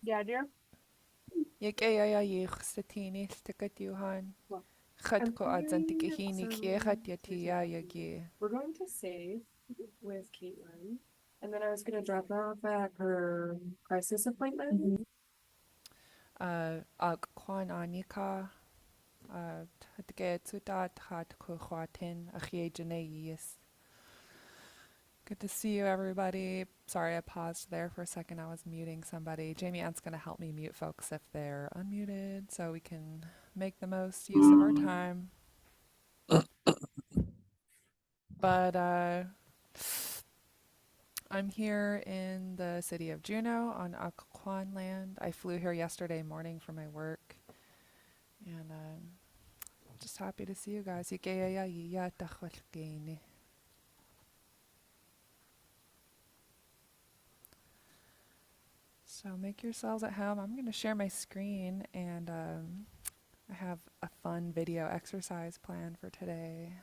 Yádi. Yéil satini stakatiuhan. Kudatankahídi Lichéesh. We're going to save with Caitlin, and then I was going to drop her off at her crisis appointment. Ag Kwan Anika. Tadgetsudat hat kuchwatin Yéis. Good to see you, everybody. Sorry, I paused there for a second. I was muting somebody. Jamie Ann's going to help me mute folks if they're unmuted so we can make the most use of our time. But I'm here in the city of Juneau on Occoquan land. I flew here yesterday morning for my work. And just happy to see you guys. So make yourselves at home. I'm going to share my screen, and I have a fun video exercise planned for today.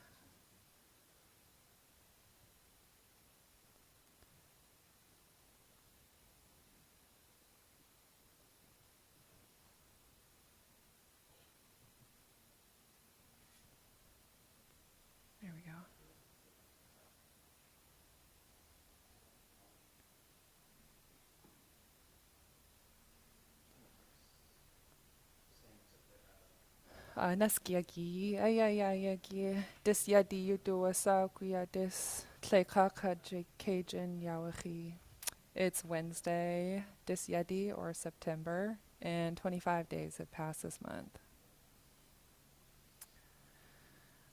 There we go. Naskiaki, ayayayagi, dis Yádi yuduasa kuya dis tlekaka Cajun yawachi. It's Wednesday, dis Yádi, or September, and 25 days have passed this month.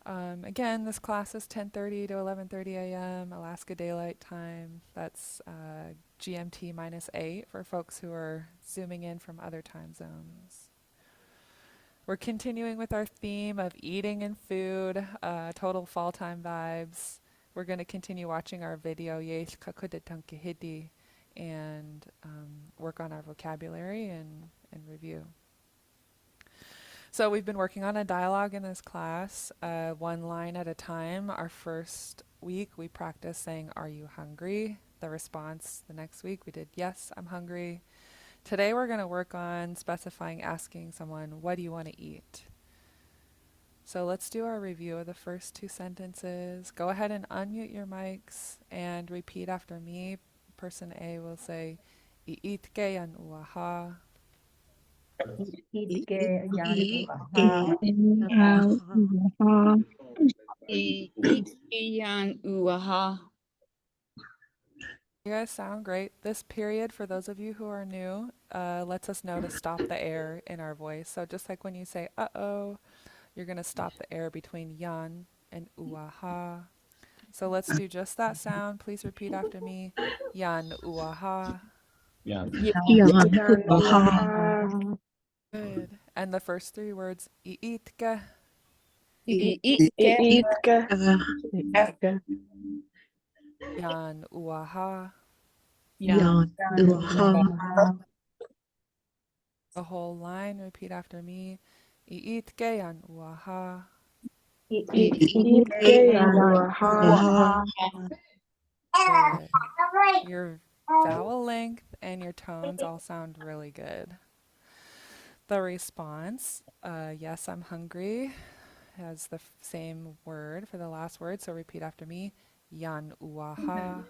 Again, this class is 10:30 to 11:30 a.m. Alaska Daylight Time. That's GMT -8 for folks who are zooming in from other time zones. We're continuing with our theme of eating and food, total fall time vibes. We're going to continue watching our video, Yéil, Kudatankahídi, and work on our vocabulary and review. So we've been working on a dialogue in this class, one line at a time. Our first week we practiced saying, "Are you hungry?" The response the next week we did, "Yes, I'm hungry." Today we're going to work on specifying, asking someone, "What do you want to eat?" So let's do our review of the first two sentences. Go ahead and unmute your mics and repeat after me. Person A will say, "Iitke yan uaha." Itke yan uaha. You guys sound great. This period, for those of you who are new, lets us know to stop the air in our voice. So just like when you say "uh-oh," you're going to stop the air between yan and uaha. So let's do just that sound. Please repeat after me. Yan uaha. Yan uaha. Good. And the first three words, iitke. Itke. Yan uaha. Yan uaha. The whole line, repeat after me. Iitke yan uaha. Itke yan uaha. Good. Your vowel length and your tones all sound really good. The response, yes, I'm hungry, has the same word for the last word, so repeat after me. Yan uaha.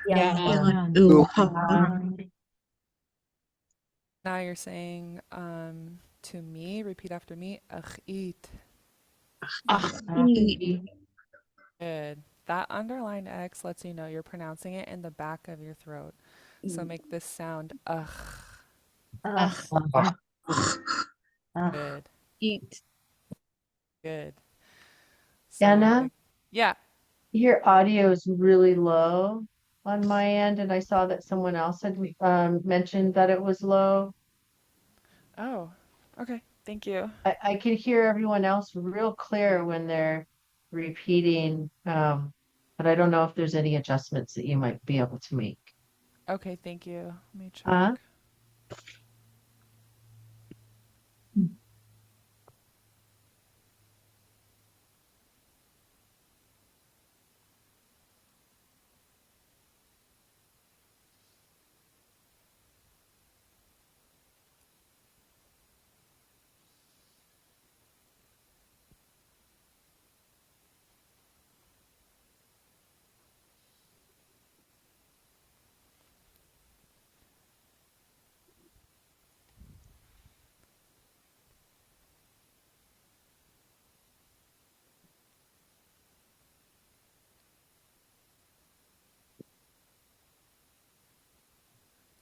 Yan uaha. Now you're saying to me, repeat after me, eat. Good. That underlined X lets you know you're pronouncing it in the back of your throat. So make this sound Good. Eat. Good. So, Anna, yeah. your audio is really low on my end, and I saw that someone else had mentioned that it was low. Oh, okay. Thank you. I could hear everyone else real clear when they're repeating, but I don't know if there's any adjustments that you might be able to make. Okay, thank you. Let me check.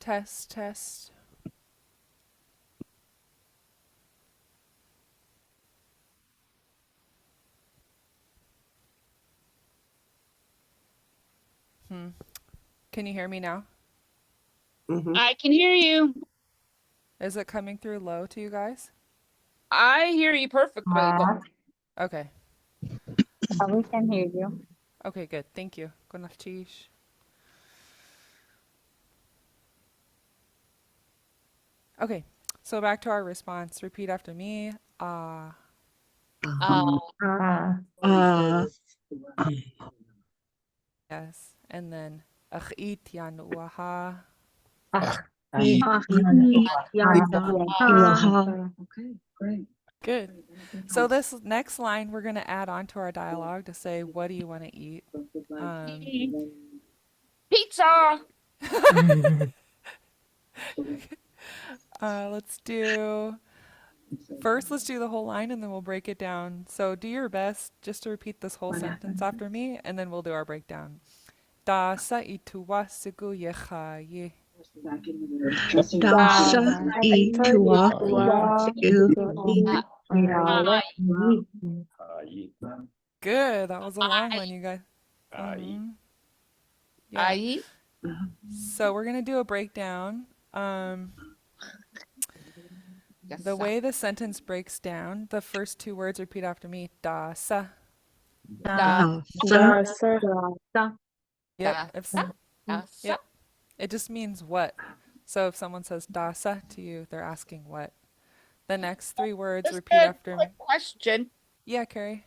Test, test. Can you hear me now? I can hear you. Is it coming through low to you guys? I hear you perfectly. But Okay. We can hear you. Okay, good. Thank you. Lichéesh. Okay, so back to our response. Repeat after me. Ah. Yes. And then achit yanuaha. Okay, great. Good. So this next line we're going to add on to our dialogue to say, what do you want to eat? pizza. Let's do the whole line and then we'll break it down. So do your best just to repeat this whole sentence after me and then we'll do our breakdown. Da sa ituwa sigu yechaye. Good. That was a long one, you guys. Yeah. I So we're gonna do a breakdown. The way the sentence breaks down, the first two words repeat after me. Da sa. Yep. Yep. It just means what. So if someone says da sa to you, they're asking what. The next three words just repeat a after me. quick question. Yeah, Carrie.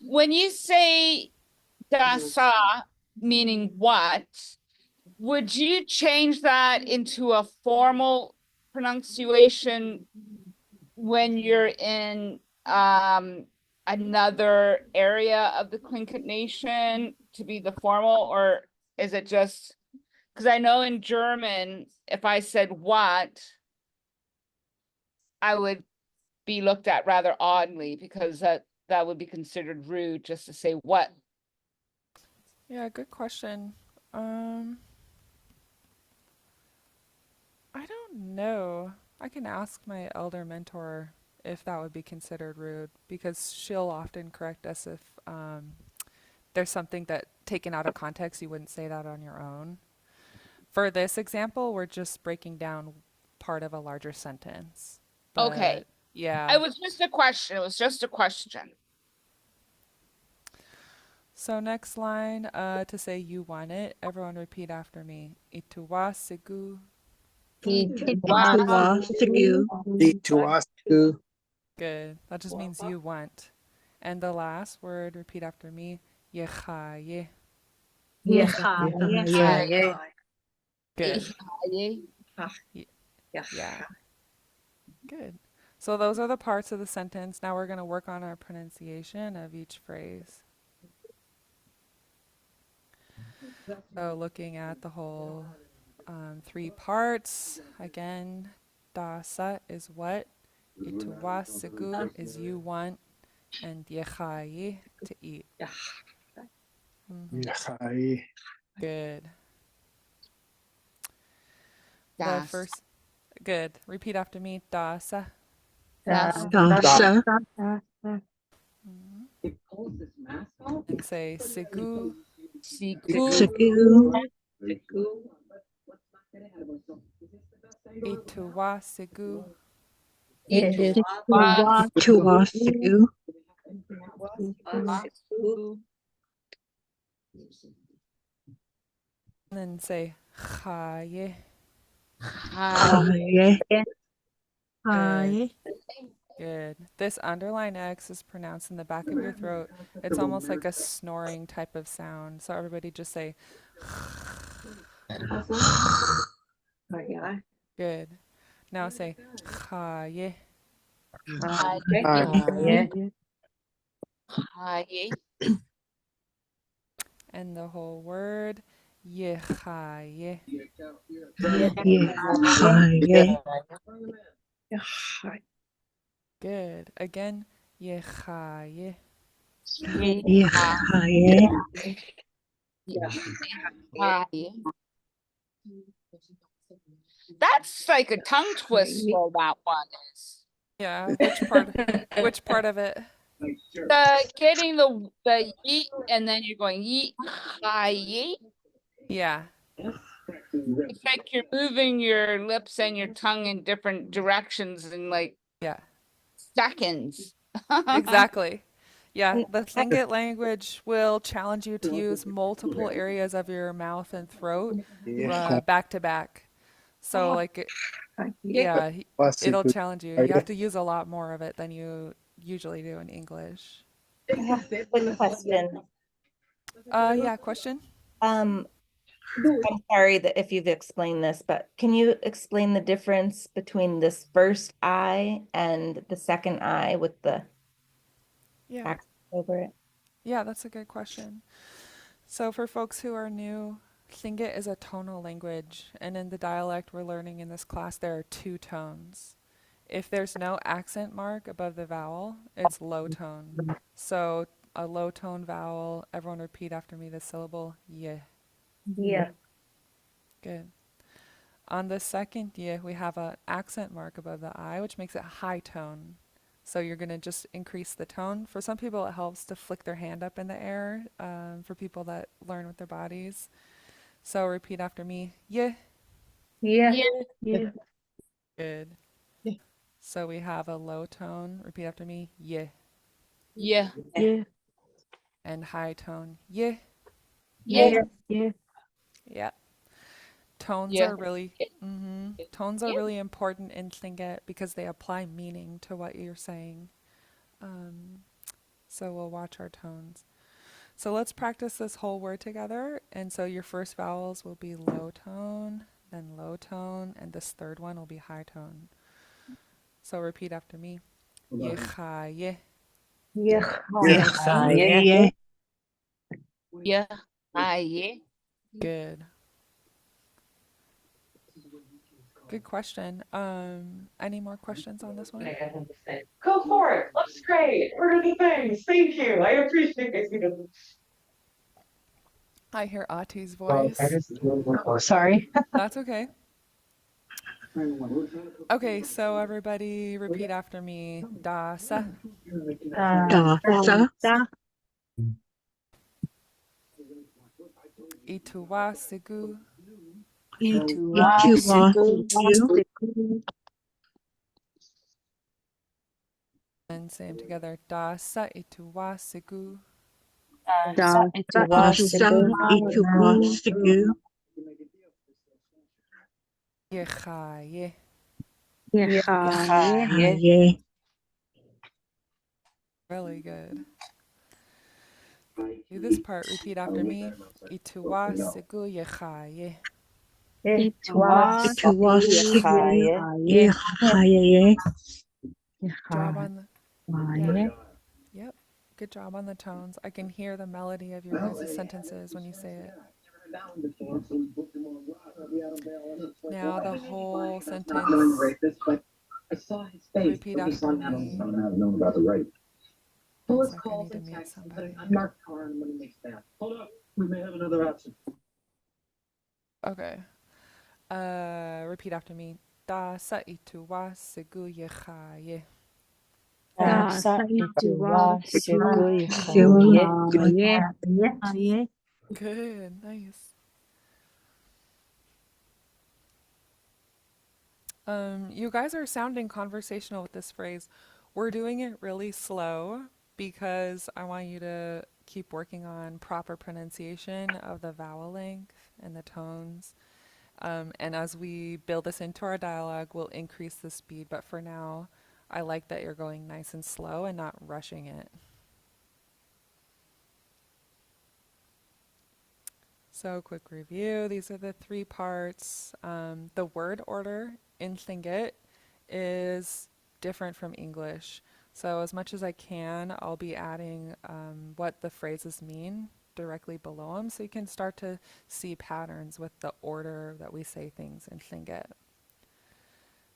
When you say dasa, meaning what, would you change that into a formal pronunciation when you're in another area of the Tlingit Nation to be the formal, or is it just because I know in German, if I said what, I would be looked at rather oddly because that would be considered rude just to say what. Yeah, good question. I don't know. I can ask my elder mentor if that would be considered rude because she'll often correct us if there's something that taken out of context, you wouldn't say that on your own. For this example, we're just breaking down part of a larger sentence. Okay. Yeah. It was just a question. It was just a question. So next line, to say you want it, everyone repeat after me. Ituwa sigu. Good. That just means you want. And the last word, repeat after me. Yechaye. Good. Yeah. Good. So those are the parts of the sentence. Now we're going to work on our pronunciation of each phrase. So looking at the whole three parts. Again, dasa is what. Ituwa sigu is you want. And yechaye to eat. Good. The first. Good. Repeat after me. Dasa. And say sigu. Ituwa sigu. And then say chaye. Good. This underline X is pronounced in the back of your throat. It's almost like a snoring type of sound. So everybody just say good. Now say chaye. And the whole word yechaye. Good. Again, yechaye. That's like a tongue twister, that one is. Yeah, which part of it? Getting the yeet and then you're going yeet, hi, yeet. Yeah, It's like you're moving your lips and your tongue in different directions in like yeah, seconds. exactly. Yeah, the Tlingit language will challenge you to use multiple areas of your mouth and throat back to back. So like, yeah, it'll challenge you. You have to use a lot more of it than you usually do in English. I have a quick question. Yeah, question? I'm sorry that if you've explained this, but can you explain the difference between this first I and the second I with the Yeah. accent over it? Yeah, that's a good question. So for folks who are new, Tlingit is a tonal language, and in the dialect we're learning in this class, there are 2 tones. If there's no accent mark above the vowel, it's low tone. So a low tone vowel, everyone repeat after me the syllable ye. Yeah. Good. On the second ye, we have an accent mark above the I, which makes it high tone. So you're going to just increase the tone. For some people, it helps to flick their hand up in the air for people that learn with their bodies. So repeat after me, ye. Yeah. Yeah. Good. So we have a low tone. Repeat after me, ye. Yeah. And high tone, ye. Yeah. Yeah. Tones Yeah. are really tones are really important in Tlingit because they apply meaning to what you're saying. So we'll watch our tones. So let's practice this whole word together. And so your first vowels will be low tone, then low tone, and this third one will be high tone. So repeat after me. Lichéesh. Yeah. Yeah. Yeah. Hi, yeah. Good. Good question. Any more questions on this one? Go for it. Looks great. What are the things? Thank you. I appreciate it. I hear Ati's voice. Oh, sorry. That's okay. Okay, so everybody repeat after me. Dasa. Dasa. Ituwasigu. Ituwasigu. And say them together. Dasa ituwasigu. Dasa ituwasigu. Lichéesh. Yeah. Really good. Do this part. Repeat after me. Ituwasigu lichéesh. Ituwasigu. Yeah. Job on the Yep. Good job on the tones. I can hear the melody of your guys' sentences when you say it. Now the whole sentence. Repeat after me. One sec, I need to mute somebody. Okay. Repeat after me. Dasa ituwasigu lichéesh. Good, nice. You guys are sounding conversational with this phrase. We're doing it really slow because I want you to keep working on proper pronunciation of the vowel length and the tones. And as we build this into our dialogue, we'll increase the speed. But for now, I like that you're going nice and slow and not rushing it. So quick review. These are the 3 parts. The word order in Tlingit is different from English. So as much as I can, I'll be adding what the phrases mean directly below them so you can start to see patterns with the order that we say things in Tlingit.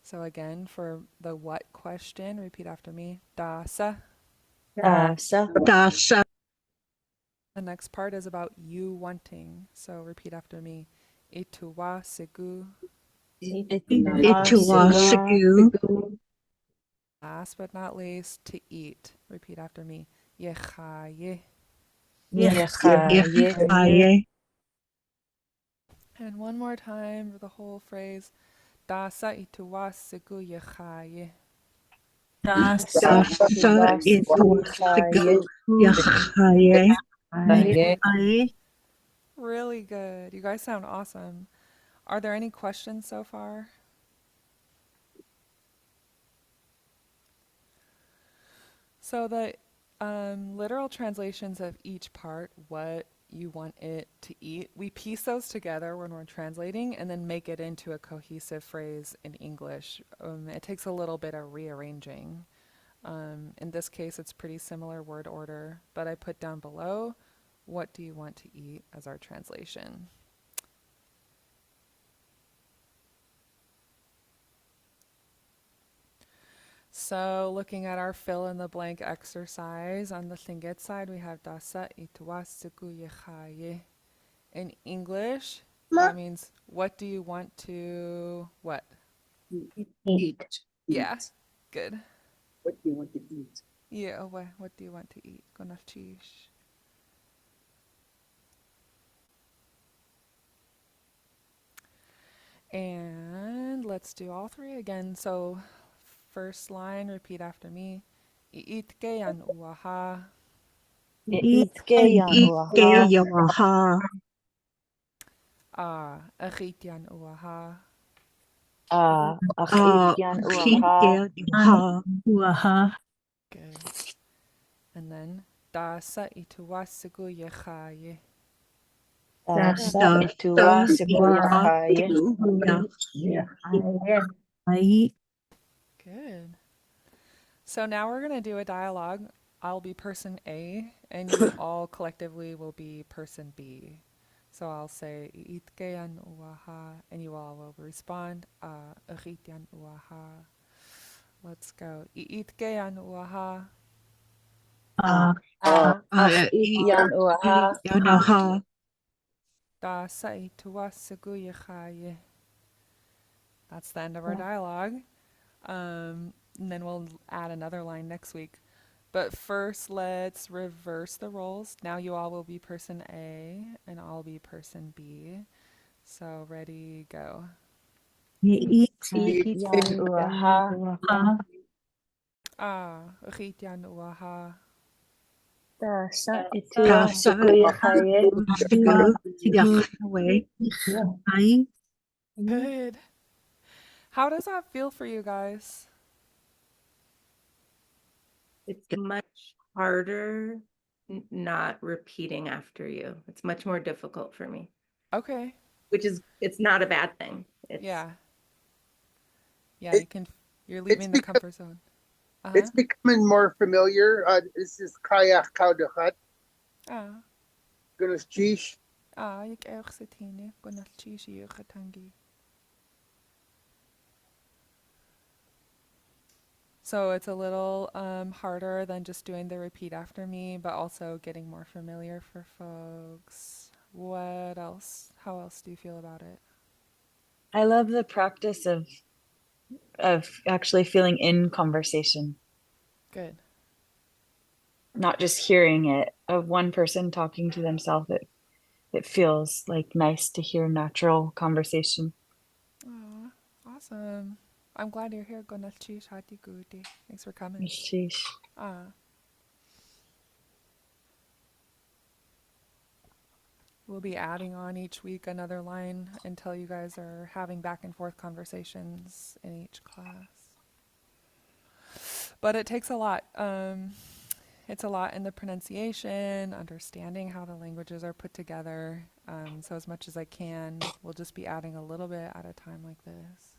So again, for the what question, repeat after me. Dasa. Dasa. The next part is about you wanting. So repeat after me. Ituwasigu. Ituwasigu. Last but not least, to eat. Repeat after me. Lichéesh. Lichéesh. And one more time for the whole phrase. Dasa ituwasigu lichéesh. Dasa ituwasigu. Lichéesh. Really good. You guys sound awesome. Are there any questions so far? So the literal translations of each part, what you want it to eat, we piece those together when we're translating and then make it into a cohesive phrase in English. It takes a little bit of rearranging. In this case, it's pretty similar word order, but I put down below, what do you want to eat as our translation? So looking at our fill in the blank exercise, on the Tlingit side, we have Dasa ituwasigu lichéesh. In English, that means what do you want to what? Eat. Yeah, good. What do you want to eat? Yeah, what do you want to eat? Gonafchish. And let's do all three again. So first line, repeat after me. Iitke yan uaha. Ikeyawaha. Achit yan uaha. Ikeyawaha. Good. And then Dasa ituwasigu lichéesh. Dasa ituwasigu. Good. So now we're going to do a dialogue. I'll be person A, and you all collectively will be person B. So I'll say, Iitke yan uaha, and you all will respond, Achit yan uaha. Let's go. Iitke yan uaha. Ikeyawaha. Dasa ituwasigu lichéesh. That's the end of our dialogue. And then we'll add another line next week. But first, let's reverse the roles. Now you all will be person A, and I'll be person B. So ready, go. Achit yan uaha. Dasa ituwasigu. Good. How does that feel for you guys? It's much harder not repeating after you. It's much more difficult for me, Okay. it's not a bad thing. Yeah. Yeah, It- you're leaving the comfort zone. It's becoming more familiar. This is Kayak Kaudachat, Ah. Gunaschish. Ik erg zitine. Gonafchish yukatangi. So it's a little harder than just doing the repeat after me, but also getting more familiar for folks. What else? How else do you feel about it? I love the practice of actually feeling in conversation, Good. not just hearing it of one person talking to themselves. It feels like nice to hear natural conversation. Aw, awesome. I'm glad you're here. Gonalchi Shati Guti. Thanks for coming. Sheesh. We'll be adding on each week another line until you guys are having back and forth conversations in each class. But it takes a lot. It's a lot in the pronunciation, understanding how the languages are put together. So as much as I can, we'll just be adding a little bit at a time like this.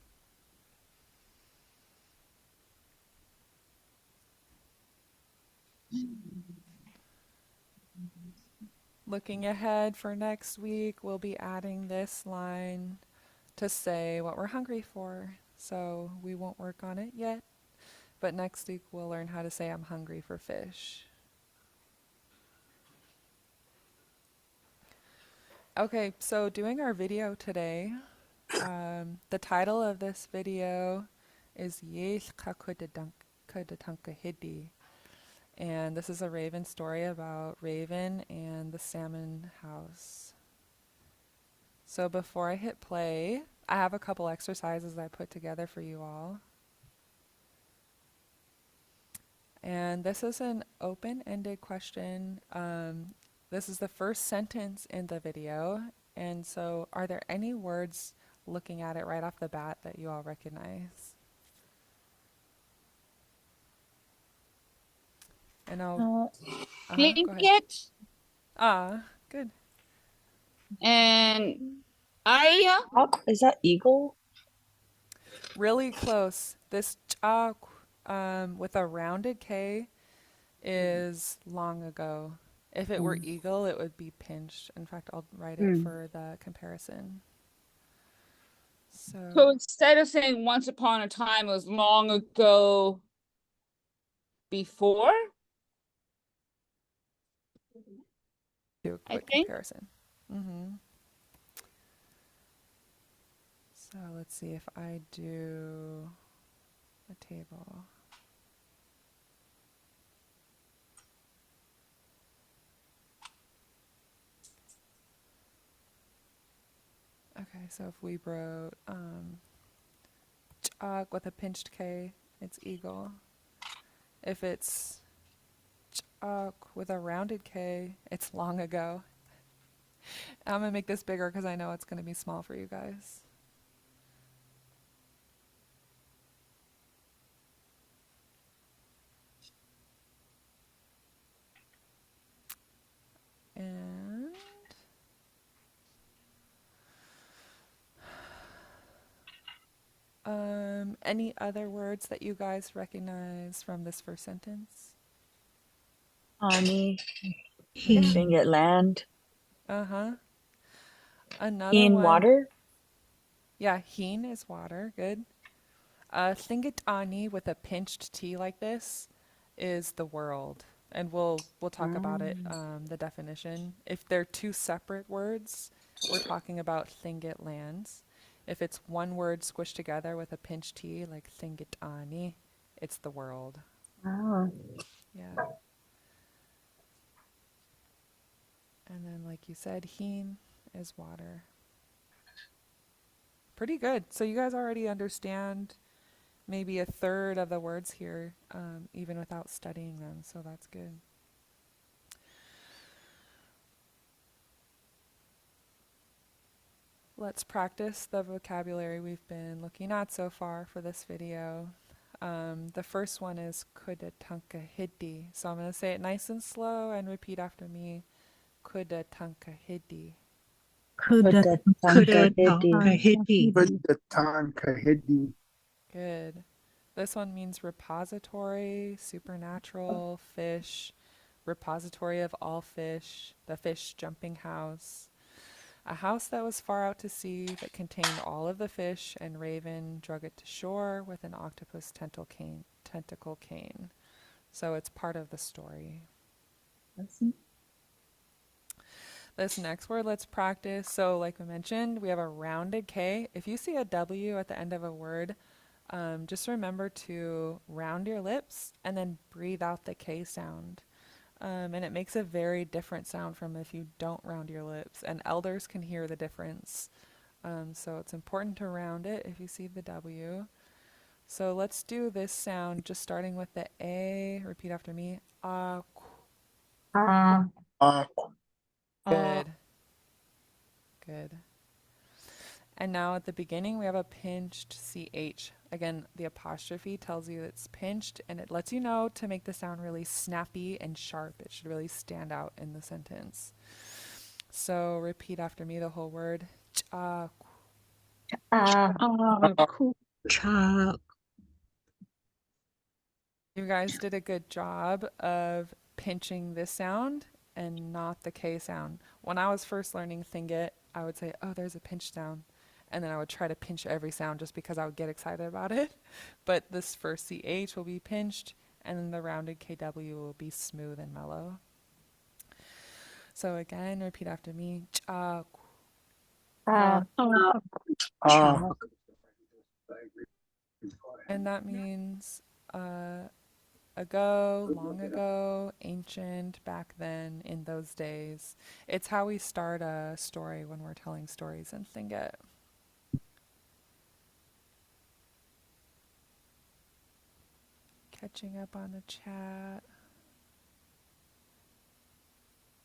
Looking ahead for next week, we'll be adding this line to say what we're hungry for. So we won't work on it yet, but next week we'll learn how to say I'm hungry for fish. Okay, so doing our video today, The title of this video is Yéil Kudatankahídi, and this is a Raven story about Raven and the salmon house. So before I hit play, I have a couple exercises I put together for you all. And this is an open-ended question. This is the first sentence in the video. And so are there any words looking at it right off the bat that you all recognize? And I'll go ahead. Blanket Good. and Aya. Is that eagle? Really close. This cha with a rounded K is long ago. If it were eagle, it would be pinched. In fact, I'll write it for the comparison. So instead of saying once upon a time, it was long ago before. Do a quick think. comparison. So let's see if I do a table. Okay, so if we wrote chag with a pinched K, it's eagle. If it's chag with a rounded K, it's long ago. I'm gonna make this bigger because I know it's gonna be small for you guys. And any other words that you guys recognize from this first sentence? Ani, He. fishing at land. Another In one. water. Yeah, heen is water. Good. Thingatani with a pinched T like this is the world. And we'll talk about it, the definition. If they're two separate words, we're talking about thingat lands. If it's one word squished together with a pinched T, like thingatani, it's the world. Oh. Yeah. And then, like you said, heen is water. Pretty good. So you guys already understand maybe a third of the words here, even without studying them. So that's good. Let's practice the vocabulary we've been looking at so far for this video. The first one is Kudatankahídi. So I'm going to say it nice and slow and repeat after me. Kudatankahídi. Kudatankahídi. Kudatankahídi. Good. This one means repository, supernatural, fish, repository of all fish, the fish jumping house. A house that was far out to sea that contained all of the fish, and Raven drug it to shore with an octopus tentacle cane. So it's part of the story. This next word, let's practice. So like we mentioned, we have a rounded K. If you see a W at the end of a word, just remember to round your lips and then breathe out the K sound. And it makes a very different sound from if you don't round your lips. And elders can hear the difference. So it's important to round it if you see the W. So let's do this sound, just starting with the A. Repeat after me. Good. Good. And now at the beginning, we have a pinched CH. Again, the apostrophe tells you it's pinched, and it lets you know to make the sound really snappy and sharp. It should really stand out in the sentence. So repeat after me the whole word. You guys did a good job of pinching this sound and not the K sound. When I was first learning Thinget, I would say, oh, there's a pinch sound. And then I would try to pinch every sound just because I would get excited about it. But this first CH will be pinched, and then the rounded KW will be smooth and mellow. So again, repeat after me. And that means ago, long ago, ancient, back then, in those days. It's how we start a story when we're telling stories in Tlingit. Catching up on the chat.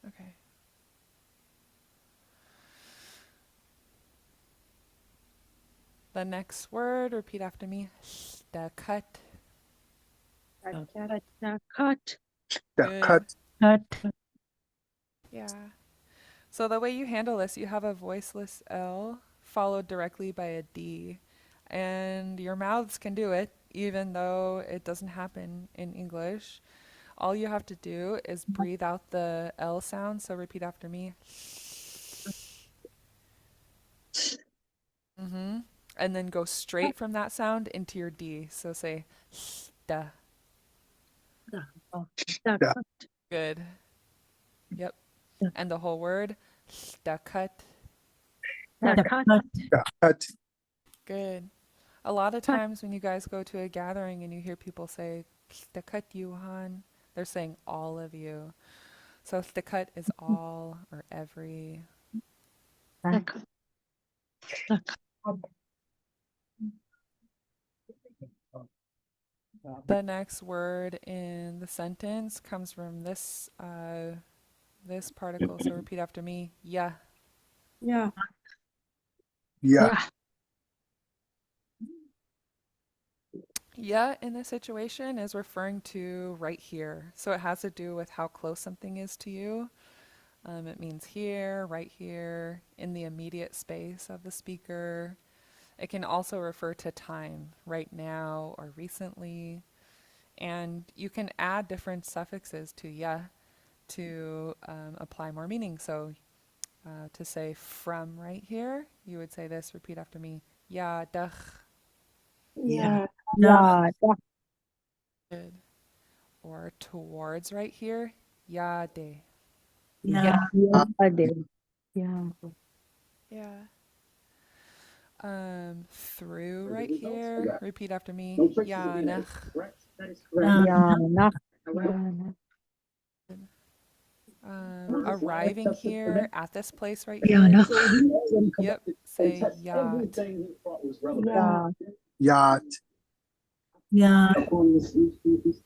Okay. The next word, repeat after me. Cut. Cut. Cut. Yeah. So the way you handle this, you have a voiceless L followed directly by a D. And your mouths can do it, even though it doesn't happen in English. All you have to do is breathe out the L sound. So repeat after me. And then go straight from that sound into your D. So say da. Good. Yep. And the whole word cut. Cut. Good. A lot of times when you guys go to a gathering and you hear people say cut Yuhan, they're saying all of you. So cut is all or every. The next word in the sentence comes from this this particle. So repeat after me. Yeah. Yeah. Yeah, in this situation is referring to right here. So it has to do with how close something is to you. It means here, right here, in the immediate space of the speaker. It can also refer to time, right now or recently. And you can add different suffixes to ya to apply more meaning. So to say from right here, you would say this, repeat after me. Ya dach. Yeah. Good. Or towards right here. Yade. Yeah. Yeah. Through right here. Repeat after me. Yanach. Arriving here at this place right here. Yep. Say yacht. Yacht.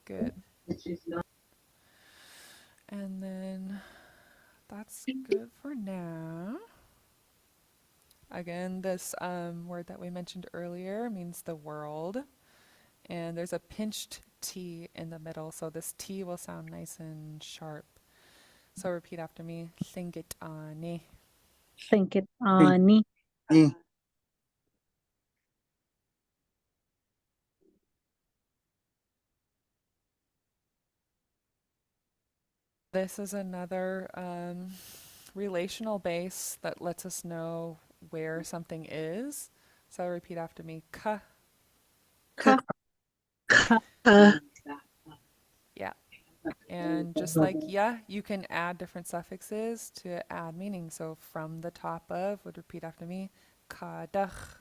Good. And then that's good for now. Again, this word that we mentioned earlier means the world. And there's a pinched T in the middle, so this T will sound nice and sharp. So repeat after me. Thingitani. This is another relational base that lets us know where something is. So repeat after me. Ka. Yeah. And just like yeah, you can add different suffixes to add meaning. So from the top of would repeat after me. Kadach.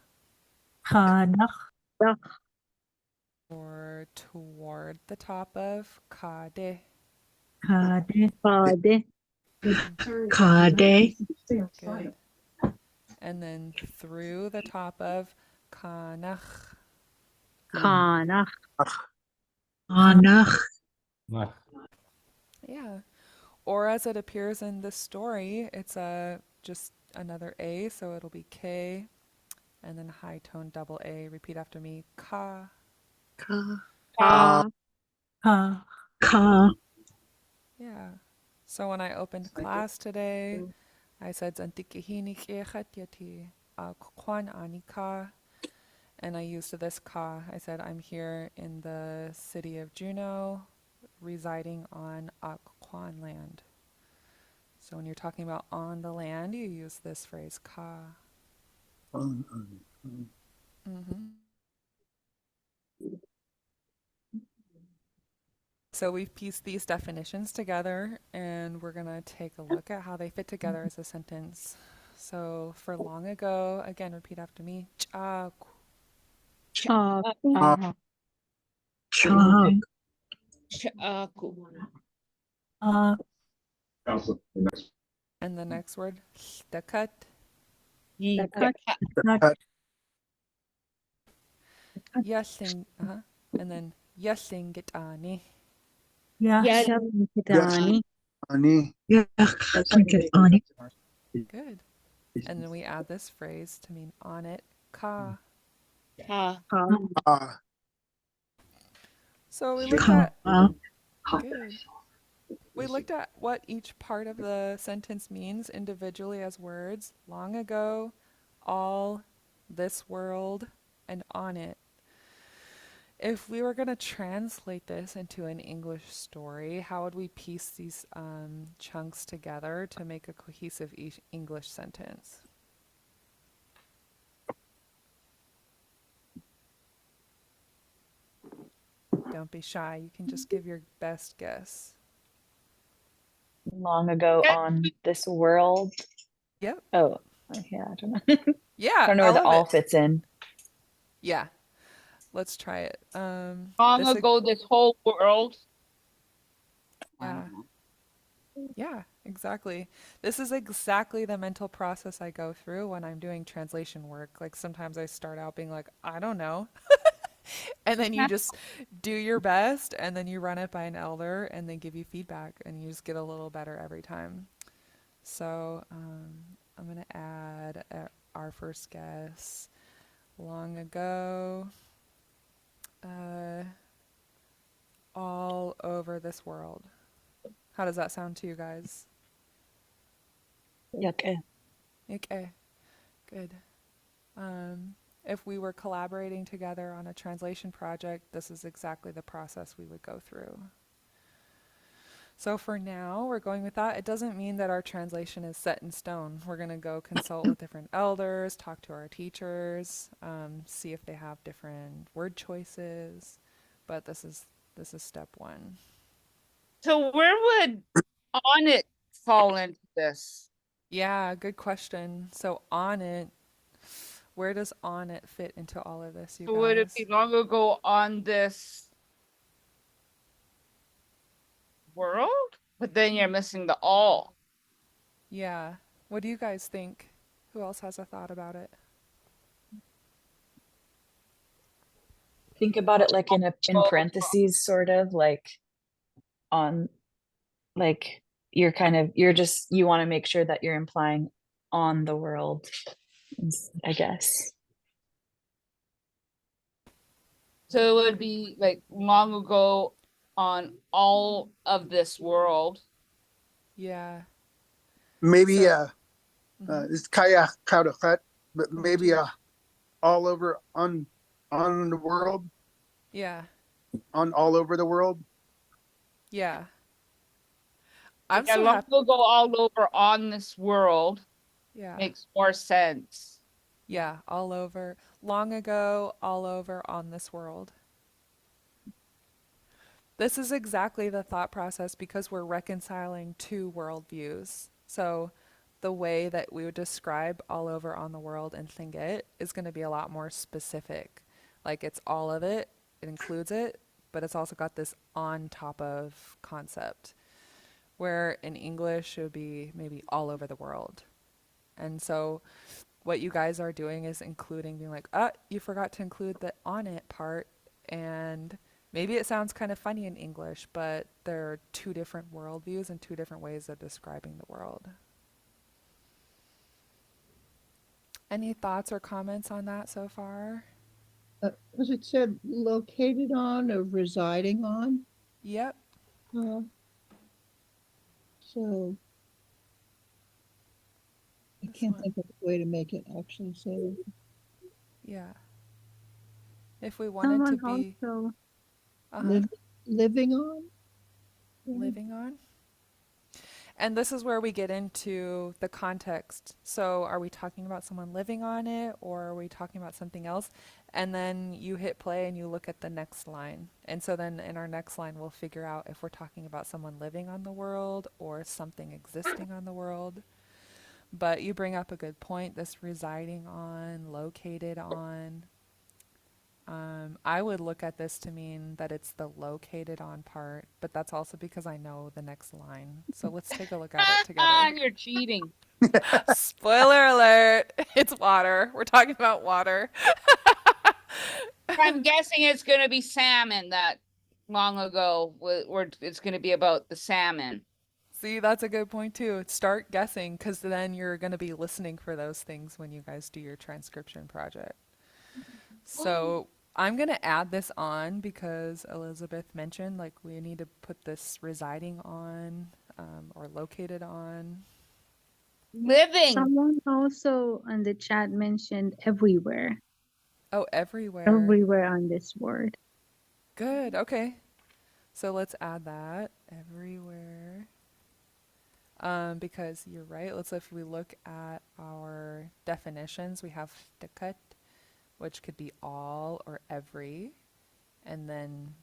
Or toward the top of. Kade. Kade. Good. And then through the top of. Kanach. Anach. Yeah. Or as it appears in this story, it's just another A, so it'll be K, and then high tone double A. Repeat after me. Ka. Ka. Yeah. So when I opened class today, I said Zantikahini Yati Kwan Anika. And I used this ka. I said I'm here in the city of Juneau, residing on Kwan land. So when you're talking about on the land, you use this phrase ka. So we've pieced these definitions together, and we're going to take a look at how they fit together as a sentence. So for long ago, again, repeat after me. Chaku. Chaku. Chaku. And the next word, Dakat. Dakat. Yasing. And then Yasingitani. Yasingitani. Ani. Yasingitani. Good. And then we add this phrase to mean on it. Ka. So we looked at good. We looked at what each part of the sentence means individually as words. Long ago, all, this world, and on it. If we were going to translate this into an English story, how would we piece these chunks together to make a cohesive English sentence? Don't be shy. You can just give your best guess. Long ago on this world. Yep. Oh, yeah, I don't know. Yeah. I don't know where the all fits in. Yeah. Let's try it. Long ago, this whole world. Yeah. Yeah, exactly. This is exactly the mental process I go through when I'm doing translation work. Like sometimes I start out being like, I don't know. And then you just do your best and then you run it by an elder and they give you feedback and you just get a little better every time. So I'm going to add our first guess. Long ago, all over this world. How does that sound to you guys? Okay. Okay, good. If we were collaborating together on a translation project, this is exactly the process we would go through. So for now, we're going with that. It doesn't mean that our translation is set in stone. We're going to go consult with different elders, talk to our teachers, see if they have different word choices. But this is step one. So where would on it fall into this? Yeah, good question. So on it, where does on it fit into all of this, you guys? Would it be long ago on this world? But then you're missing the all. Yeah. What do you guys think? Who else has a thought about it? Think about it like in parentheses, sort of like on, like you want to make sure that you're implying on the world, I guess. So it would be like long ago on all of this world. Yeah. Maybe So- it's kayak kaudakat, but maybe all over on the world, Yeah. on all over the world. Yeah. I'm Yeah, so long happy. ago all over on this world Yeah. makes more sense. Yeah, all over. Long ago, all over on this world. This is exactly the thought process because we're reconciling two worldviews. So the way that we would describe all over on the world in Tlingit is going to be a lot more specific. Like it's all of it, it includes it, but it's also got this on top of concept. Where in English it would be maybe all over the world. And so what you guys are doing is including being like, you forgot to include the on it part. And maybe it sounds kind of funny in English, but there are two different worldviews and two different ways of describing the world. Any thoughts or comments on that so far? Was it said located on or residing on? Yep. So I This can't one. think of a way to make it actually say. Yeah. If we wanted to be Also Living on? living on. And this is where we get into the context. So are we talking about someone living on it or are we talking about something else? And then you hit play and you look at the next line. And so then in our next line, we'll figure out if we're talking about someone living on the world or something existing on the world. But you bring up a good point, this residing on, located on. I would look at this to mean that it's the located on part, but that's also because I know the next line. So let's take a look at it together. You're cheating. Spoiler alert, it's water. We're talking about water. I'm guessing it's going to be salmon that long ago, where it's going to be about the salmon. See, that's a good point too. Start guessing, because then you're going to be listening for those things when you guys do your transcription project. So I'm going to add this on because Elizabeth mentioned like we need to put this residing on or located on. Living. Someone also on the chat mentioned everywhere. Oh, everywhere. Everywhere on this word. Good. Okay. So let's add that everywhere. Because you're right. If we look at our definitions, we have dekat, which could be all or every, and then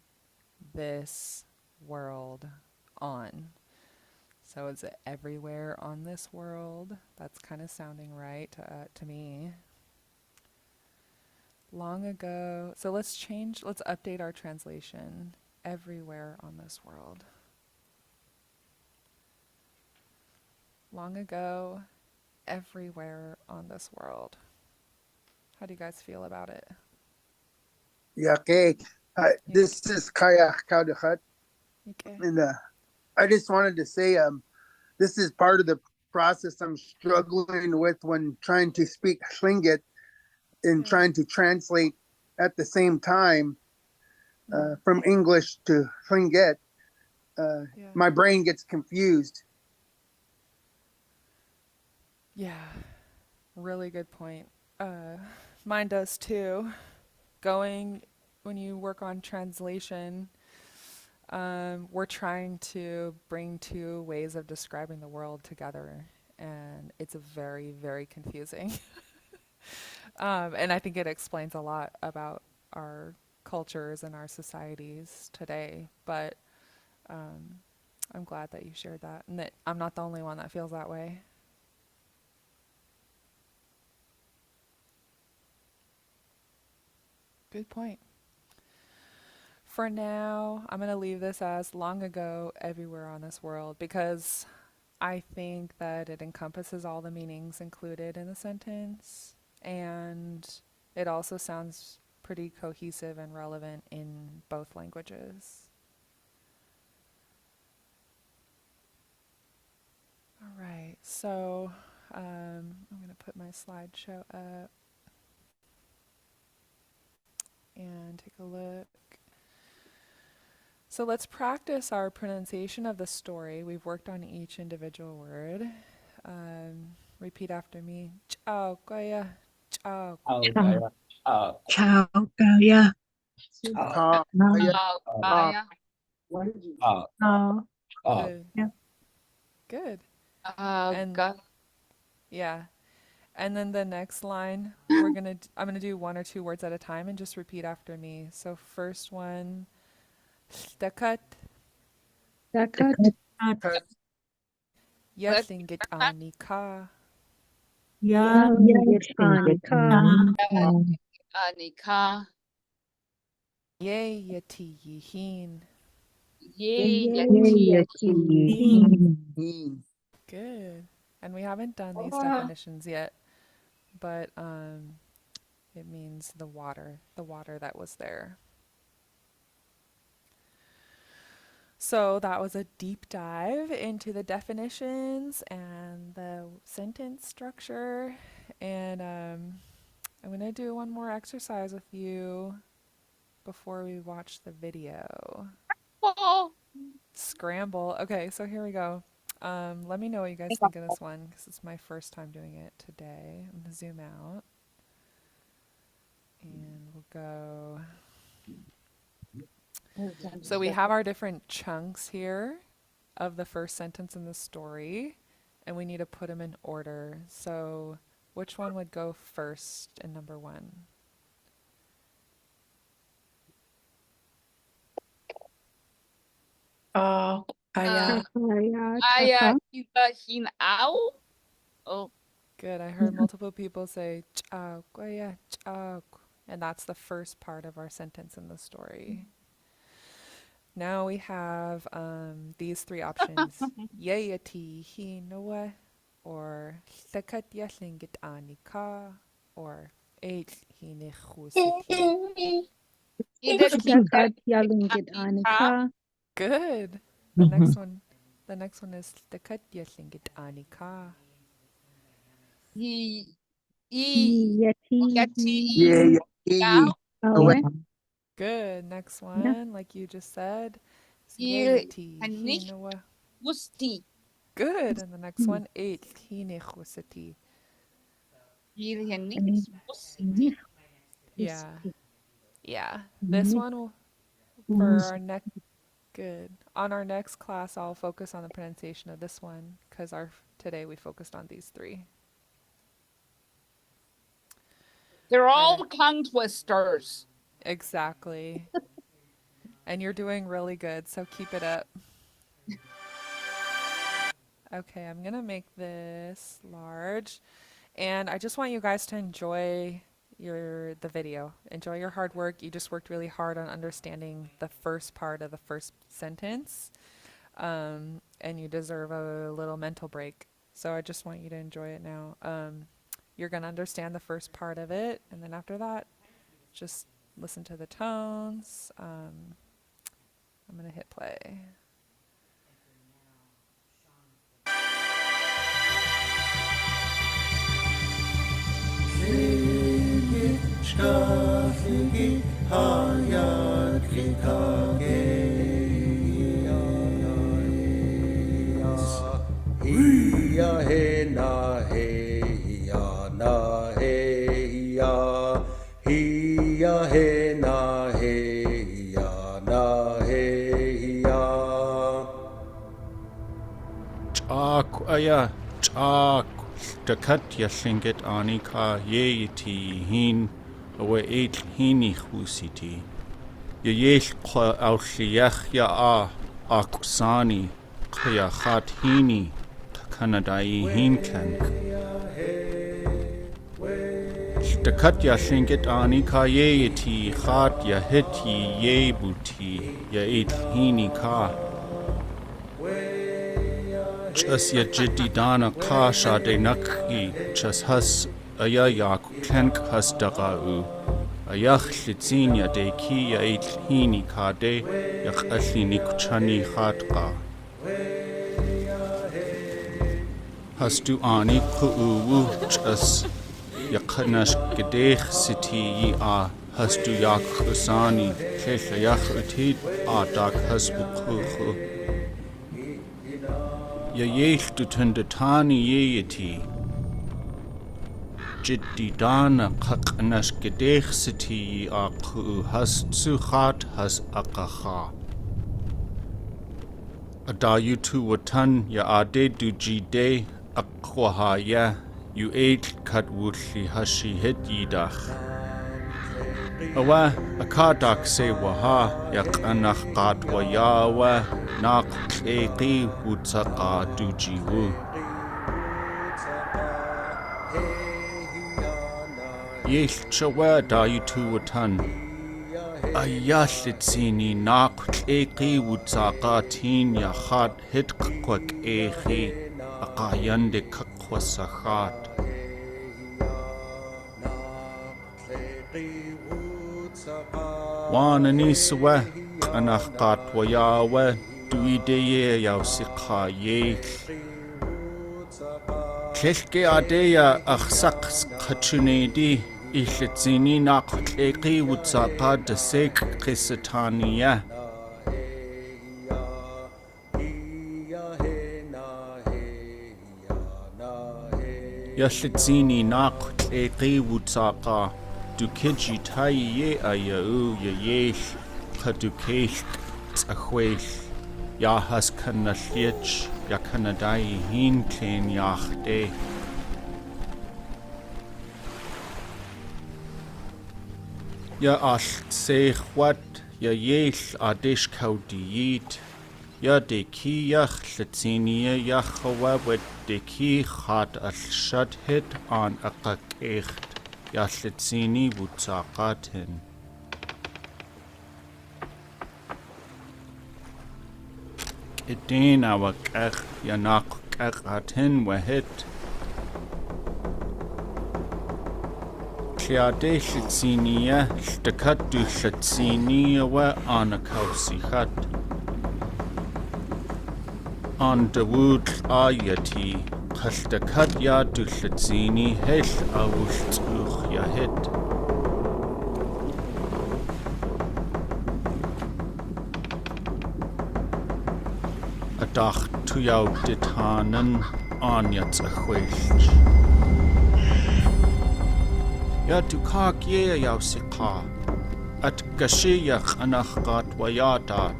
this world on. So is it everywhere on this world? That's kind of sounding right to me. Long ago. So let's update our translation. Everywhere on this world. Long ago, everywhere on this world. How do you guys feel about it? Yeah, okay. This is Kaya Kudatankahídi, Okay. and I just wanted to say, this is part of the process I'm struggling with when trying to speak Tlingit and trying to translate at the same time from English to Tlingit. My brain gets confused. Yeah, really good point. Mine does too. When you work on translation, we're trying to bring two ways of describing the world together, and it's very, very confusing. And I think it explains a lot about our cultures and our societies today, but I'm glad that you shared that, and that I'm not the only one that feels that way. Good point. For now, I'm going to leave this as long ago, everywhere on this world, because I think that it encompasses all the meanings included in the sentence, and it also sounds pretty cohesive and relevant in both languages. All right, so I'm going to put my slideshow up and take a look. So let's practice our pronunciation of the story. We've worked on each individual word. Repeat after me. Ciao, Goya. Ciao. Ciao, Kaya. Kaya. Good. Yeah. Good. And yeah. And then the next line, I'm gonna do one or two words at a time and just repeat after me. So first one, Dakat. Dakat. Yatlingit anika. Anika. Anika. Ye yati yihin. Good. And we haven't done these definitions yet, but it means the water that was there. So that was a deep dive into the definitions and the sentence structure. And I'm going to do one more exercise with you before we watch the video. Scramble. Okay, so here we go. Let me know what you guys think of this one, because it's my first time doing it today. I'm going to zoom out. And we'll go. So we have our different chunks here of the first sentence in the story, and we need to put them in order. So which one would go first in number one? Aya hinao. Oh, Good. I heard multiple people say "Ch'ak, oh yeah, ch'ak," and that's the first part of our sentence in the story. Now we have these three options: Yéil hinawa, or Llakat yallingit anika, or Eight hinichusiti. either Dakat yalingit anika. Good. The next one. The next one is Llakat yallingit anika. he Yeti. Yeah, yeah. Awe. Good. Next Yeah. one, like you just said, is Yéil Yéil and nicht hinawa. wusti. Good. And the next one, Eight hinichusiti. Yéil and nicht wusti. Yeah. Yeah. This one will, for our next, good. On our next class, I'll focus on the pronunciation of this one because today we focused on these three. They're all Alright. tongue twisters. Exactly. And you're doing really good, so keep it up. Okay, I'm gonna make this large, and I just want you guys to enjoy the video. Enjoy your hard work. You just worked really hard on understanding the first part of the first sentence, and you deserve a little mental break. So I just want you to enjoy it now. You're gonna understand the first part of it, and then after that, just listen to the tones. I'm gonna hit play. Aya chak Dakat yallingit anika Yéil hin awe Eight hini chusiti. Yéil kwa Lichéesh ya akusani kya chat hini Kanadai hin klank. Dakat yallingit anika Yéil chat ya hiti Yébuti ya Eight hini ka. Chas ya jiddi dana kasha de nakki chas has ayayak klank has dagau ayach litzin ya de ki ya Eight hini ka de yak alli nikuchani khatqa has du ani ku'u chas yakanash gedech siti yi a has du yak usani khesh yak utid a dak has bukhu Yéil du tundatani Yéiti. Jiddi dana qaqnash gedech siti aqu has tsuchat has aqaha. Adayutu watan ya ade du jide aqwaha ya yu Eight katwulli hashi hit yidach. Awa akadak se waha yaqanach qatwa yawa naq qeqi wutsaqa dujiwu. Yéil chawa dayutu watan. Ayallitsini naq qeqi wutsaqa tin ya khat hit kwak eqi aqayande kakwasakhat. Wanani suwa anach qatwa yawa duideye yausiqa Yéil. Kleshke adeya akhsaq qachunedi illitsini naq qeqi wutsaqa desek qisataniya. Yallitsini naq qeqi wutsaqa Dukiji tai ye ayau ya Yéil qadukeish tsahweil ya has kanalliech ya kanadai hin klen yachte. Ya al seichwat ya Yéil adish kaudiyit Ya de ki yach latinia yachawa wet de ki hat al shad hit on a echt ya latini wutsaqatin. Idin awak yanak atin wahit. Kliade latinia ltakat du latinia wa on a kausihat. On the wood ayati, Kaltakat ya dulzini, hel awultuch ya hit. Adach tu jou ditanen an yats a chwelch. Ya du kag ye jou sika, at gashiyach anach gat wayadat.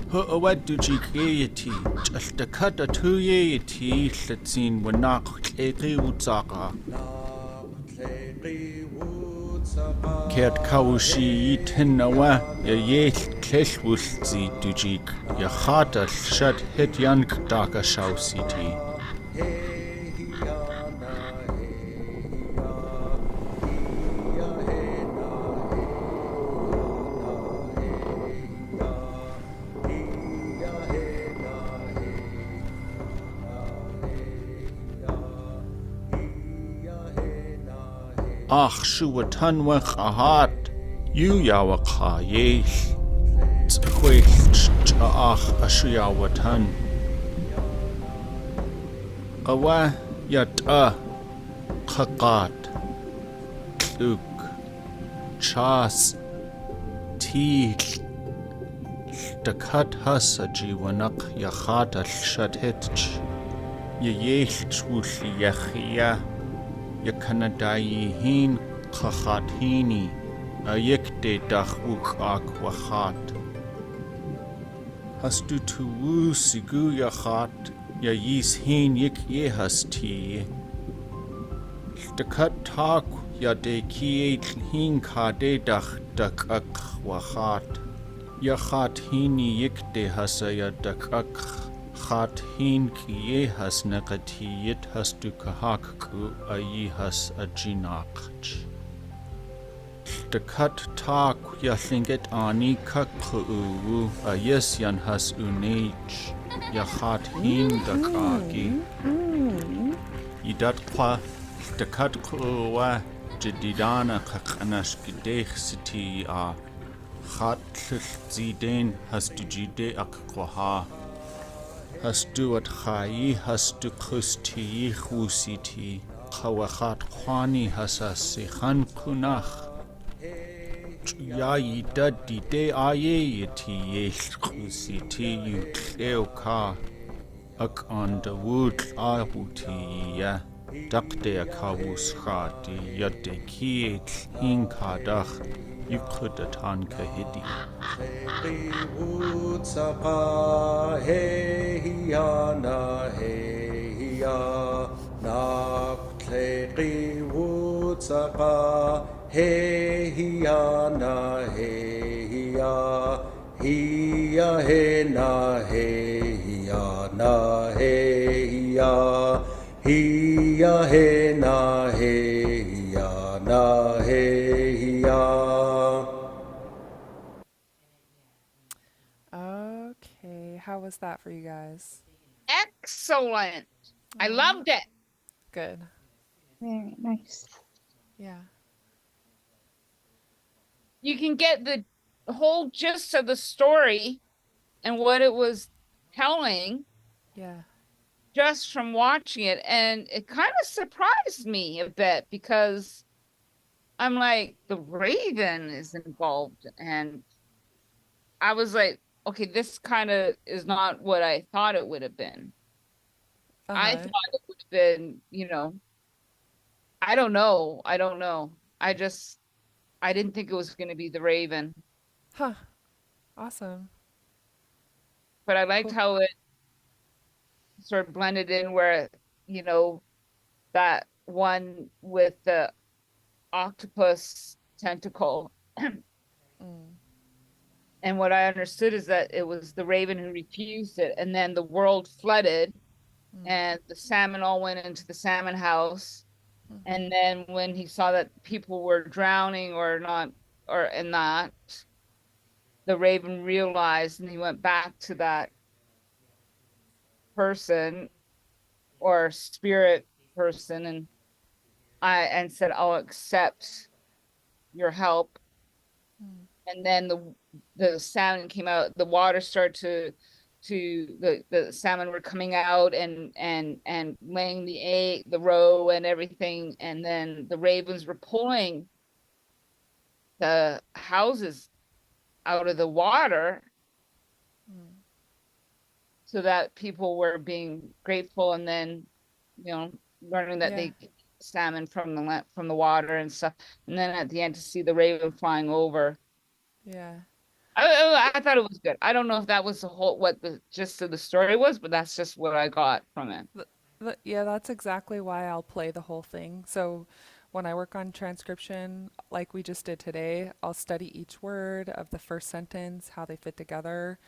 Hu'awad dujikayati, Jaltakata tuyayati, Latin wanak klegi utsaga. Kert kawushi yitinawa, ya Yéil kleshwulzi dujik, ya khata shad hit yank daka shausiti. Ach shuwatanwach ahat, you yawakha Yéil. T'chwelch ach ashuyawatan. Awa yata khakat. Tluk. Chas. Til. Takat hasaji wanak yachat al shadhetch. Yéil twuli yachia. Yakanadayihin khakhini ayekte dachuk akwachat. Hastu tuwu sigu yachat yayis hin yik yehasti. Takat tak yadeki hin kade dach dakak wachat. Yachat hini yikte hasaya dakak. Khat hin kiye has nakatiyit has du kahak ku ayi has ajinakch. The cut tak yaslinget ani kakku ayes yan has unage yachat hin dakagi. Idat kwa the cut kuwa jadidana kakanash gidech siti a. Khat ziden has du jide akwaha. Hastu at khai, hastu kusti khusiti, khawakhat khwani hasasi khan kunach. Yayi daddi de aye yeti Yéil khusiti yutleo ka. Ak on the wood abuti ya. Dakde akawus khati yadde kiet hinkadach. Kudatankahídi. Okay, how was that for you guys? Excellent. I loved it. Good. Very nice. Yeah. You can get the whole gist of the story and what it was telling Yeah. just from watching it. And it kind of surprised me a bit because I'm like, the Raven is involved. And I was like, okay, this kind of is not what I thought it would have been. I thought it would have been, I don't know. I didn't think it was going to be the Raven. Huh. Awesome. But I liked how it sort of blended in where, that one with the octopus tentacle And what I understood is that it was the raven who refused it, and then the world flooded, and the salmon all went into the salmon house. And then when he saw that people were drowning or not, or and not, the raven realized, and he went back to that person or spirit person, and said, "I'll accept your help." And then the salmon came out. The water started the salmon were coming out and laying the egg, the roe and everything. And then the ravens were pulling the houses out of the water so that people were being grateful, and then, learning that they get salmon from the water and stuff. And then at the end to see the raven flying over. Yeah. I thought it was good. I don't know if that was what the gist of the story was, but that's just what I got from it. Yeah, that's exactly why I'll play the whole thing. So when I work on transcription, like we just did today, I'll study each word of the first sentence, how they fit together.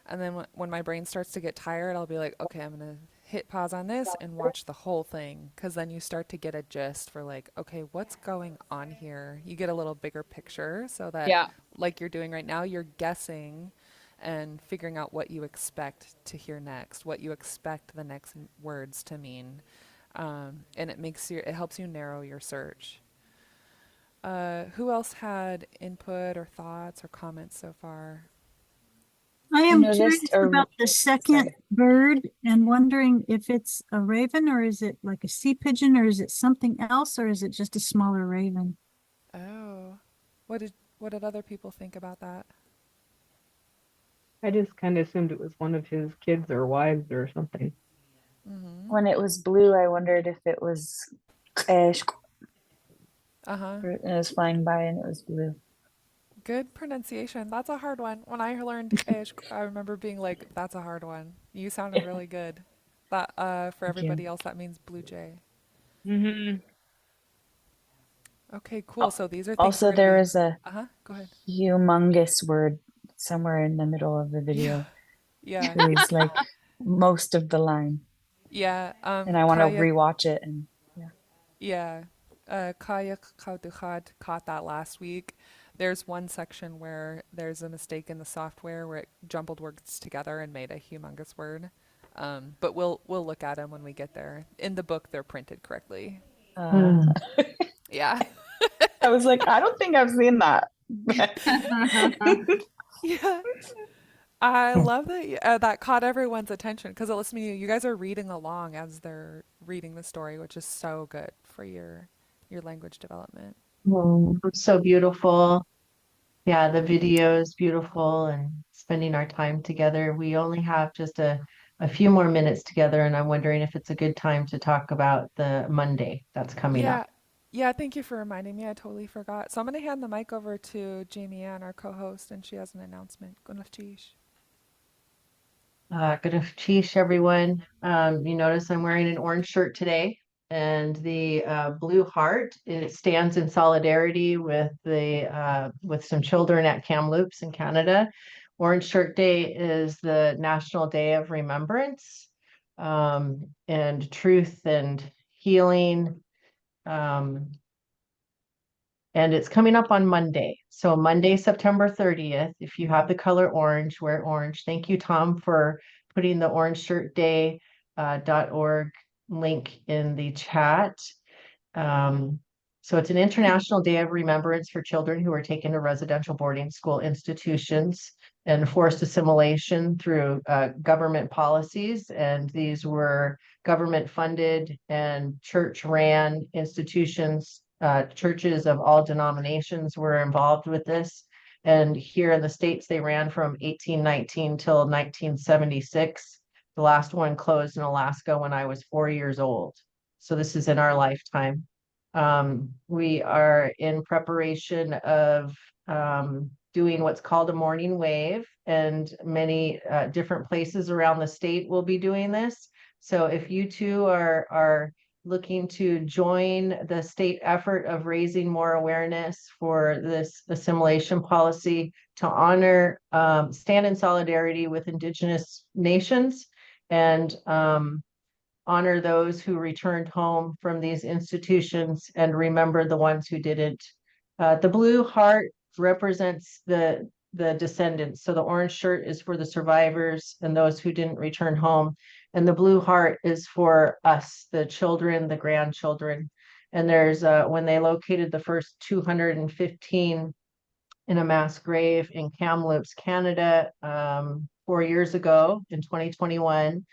And then when my brain starts to get tired, I'll be like, okay, I'm going to hit pause on this and watch the whole thing. Because then you start to get a gist for like, okay, what's going on here? You get a little bigger picture so that, like you're doing right now, you're guessing and figuring out what you expect to hear next, what you expect the next words to mean. And it helps you narrow your search. Who else had input or thoughts or comments so far? I am curious about the second bird and wondering if it's a raven, or is it like a sea pigeon, or is it something else, or is it just a smaller raven? Oh, what did other people think about that? I just kind of assumed it was one of his kids or wives or something. When it was blue, I wondered if it was Lichéesh. It was flying by and it was blue. Good pronunciation. That's a hard one. When I learned Lichéesh, I remember being like, that's a hard one. You sounded really good. That for everybody else, that means blue jay. Okay, cool. So these are things also there is a go ahead. humongous word somewhere in the middle of the video. Yeah. It was like most of the line. Yeah. And I want to rewatch it and yeah. Kaya Kudatankahídi caught that last week. There's one section where there's a mistake in the software where it jumbled words together and made a humongous word. But we'll look at them when we get there. In the book, they're printed correctly. Yeah. I was like, I don't think I've seen that. Yeah. I love that that caught everyone's attention because it lets me know you guys are reading along as they're reading the story, which is so good for your language development. So beautiful. Yeah, the video is beautiful and spending our time together. We only have just a few more minutes together, and I'm wondering if it's a good time to talk about the Monday that's coming up. Yeah, thank you for reminding me. I totally forgot. So I'm going to hand the mic over to Jamie Ann, our co-host, and she has an announcement. Lichéesh. Lichéesh, everyone. You notice I'm wearing an orange shirt today, and the blue heart, it stands in solidarity with with some children at Kamloops in Canada. Orange Shirt Day is the National Day of Remembrance, and truth and healing. And it's coming up on Monday. So Monday, September 30th, if you have the color orange, wear orange. Thank you, Tom, for putting the orangeshirtday.org link in the chat. So it's an International Day of Remembrance for children who were taken to residential boarding school institutions and forced assimilation through government policies. And these were government funded and church ran institutions. Churches of all denominations were involved with this. And here in the States, they ran from 1819 till 1976. The last one closed in Alaska when I was 4 years old. So this is in our lifetime. We are in preparation of doing what's called a morning wave, and many different places around the state will be doing this. So if you too are looking to join the state effort of raising more awareness for this assimilation policy to honor, stand in solidarity with Indigenous nations and honor those who returned home from these institutions and remember the ones who didn't. The blue heart represents the descendants. So the orange shirt is for the survivors and those who didn't return home. And the blue heart is for us, the children, the grandchildren. And there's when they located the first 215 in a mass grave in Kamloops, Canada, 4 years ago in 2021.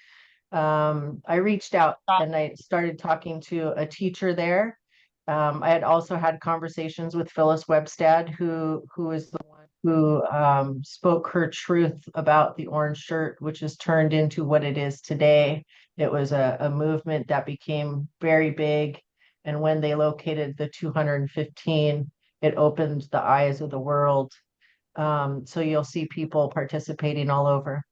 I reached out and I started talking to a teacher there. I had also had conversations with Phyllis Webstad, who is the one who spoke her truth about the orange shirt, which has turned into what it is today. It was a movement that became very big. And when they located the 215, it opened the eyes of the world. So you'll see people participating all over.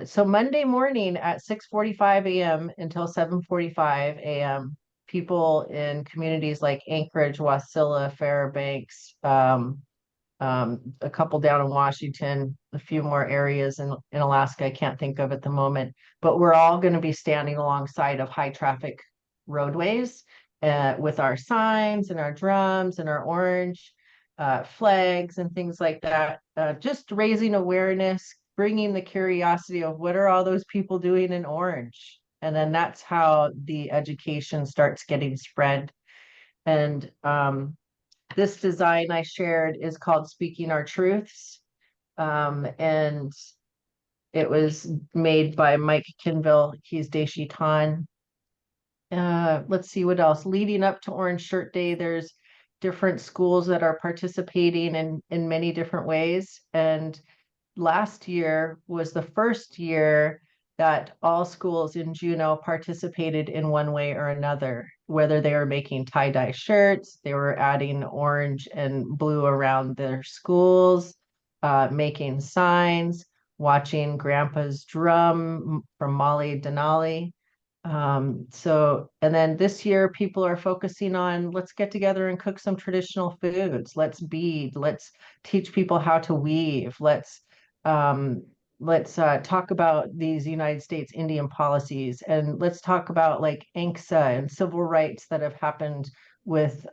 So Monday morning at 6:45 a.m. until 7:45 a.m., people in communities like Anchorage, Wasilla, Fairbanks, a couple down in Washington, a few more areas in Alaska I can't think of at the moment, but we're all going to be standing alongside of high traffic roadways with our signs and our drums and our orange flags and things like that, just raising awareness, bringing the curiosity of what are all those people doing in orange? And then that's how the education starts getting spread. And this design I shared is called Speaking Our Truths. And it was made by Mike Kinville. He's Deshitan. Let's see what else. Leading up to Orange Shirt Day, there's different schools that are participating in many different ways. And last year was the first year that all schools in Juneau participated in one way or another, whether they were making tie-dye shirts, they were adding orange and blue around their schools, making signs, watching Grandpa's drum from Molly Denali. And then this year people are focusing on, let's get together and cook some traditional foods. Let's bead, let's teach people how to weave. Let's talk about these United States Indian policies, and let's talk about like ANCSA and civil rights that have happened with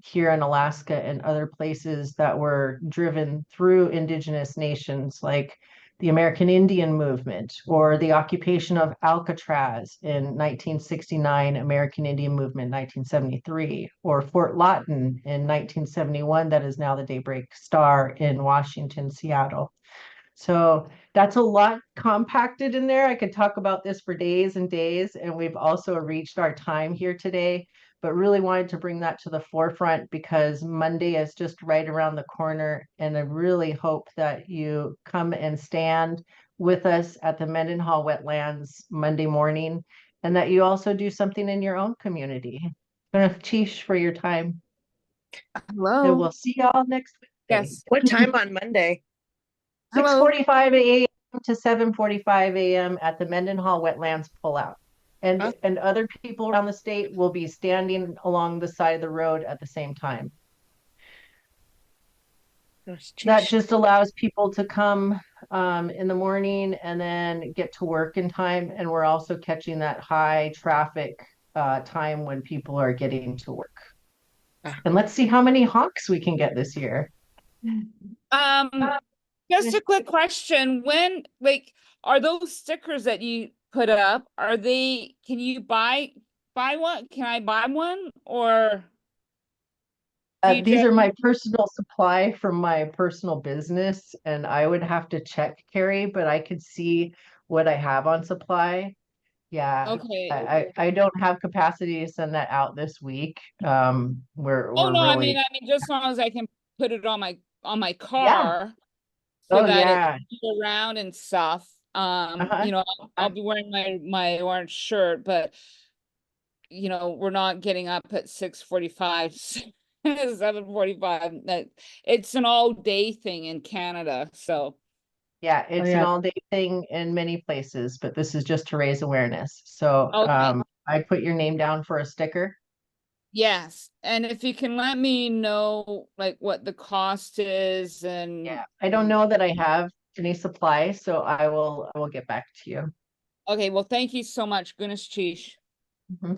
here in Alaska and other places that were driven through Indigenous nations, like the American Indian movement or the occupation of Alcatraz in 1969, American Indian movement 1973, or Fort Lawton in 1971, that is now the Daybreak Star in Washington, Seattle. So that's a lot compacted in there. I could talk about this for days and days, and we've also reached our time here today, but really wanted to bring that to the forefront because Monday is just right around the corner, and I really hope that you come and stand with us at the Mendenhall Wetlands Monday morning, and that you also do something in your own community. Chief, for your time. Hello. And we'll see y'all next week. Yes. What time on Monday? 6:45 a.m. to 7:45 a.m. at the Mendenhall Wetlands pullout. And other people around the state will be standing along the side of the road at the same time. That just allows people to come in the morning and then get to work in time. And we're also catching that high traffic time when people are getting to work. And let's see how many honks we can get this year. Just a quick question. When, like, are those stickers that you put up, can you buy one? Can I buy one? Or these are my personal supply from my personal business, and I would have to check, Carrie, but I could see what I have on supply. Yeah. Okay. I don't have capacity to send that out this week. We're no, really... I mean, just as long as I can put it on my car. Yeah. So that it's around and stuff. You know, I'll be wearing my orange shirt, but you know, we're not getting up at 6:45, 7:45. That it's an all day thing in Canada. So yeah, it's an all day thing in many places, but this is just to raise awareness. So I put your name down for a sticker. Yes, and if you can let me know like what the cost is and Yeah, I don't know that I have any supply, so I will get back to you. okay, well, thank you so much. Goodness cheesh. Mhm.